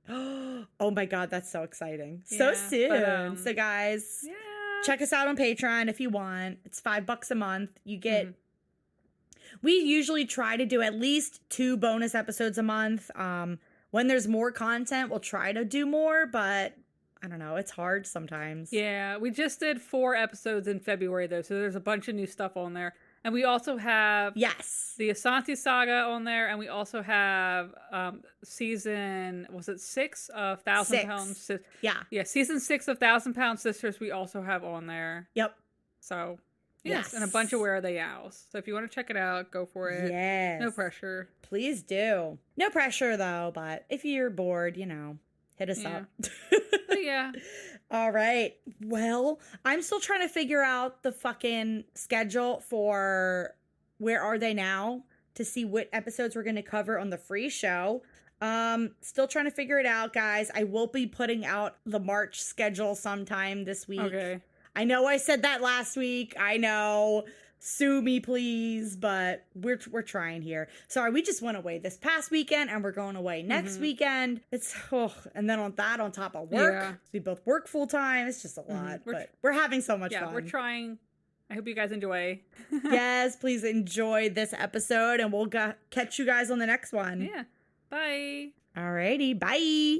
Oh my God, that's so exciting. So soon. So guys, check us out on Patreon if you want. It's $5 a month. You get... We usually try to do at least 2 bonus episodes a month. When there's more content, we'll try to do more, but I don't know. It's hard sometimes. Yeah, we just did 4 episodes in February, though, so there's a bunch of new stuff on there. And we also have Yes. the Asante Saga on there, and we also have season, was it 6 of 1,000 Pound Sisters? Yeah. Yeah, season 6 of 1,000 Pound Sisters we also have on there. Yep. So, yes, and a bunch of Where Are They Owls. So if you want to check it out, go for it. Yes. No pressure. Please do. No pressure, though, but if you're bored, hit us up. But yeah. All right. Well, I'm still trying to figure out the fucking schedule for Where Are They Now to see what episodes we're going to cover on the free show. Still trying to figure it out, guys. I will be putting out the March schedule sometime this week. Okay. I know I said that last week. I know. Sue me, please, but we're trying here. Sorry, we just went away this past weekend, and we're going away next weekend. It's and then on top of work, Yeah. we both work full time. It's just a lot, but we're having so much fun. Yeah, we're trying. I hope you guys enjoy. Yes, please enjoy this episode, and we'll catch you guys on the next one. Yeah, bye. Alrighty, bye.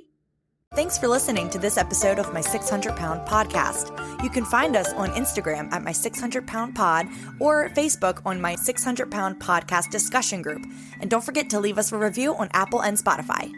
Thanks for listening to this episode of My 600 Pound Podcast. You can find us on Instagram at My 600 Pound Pod or Facebook on My 600 Pound Podcast discussion group. And don't forget to leave us a review on Apple and Spotify.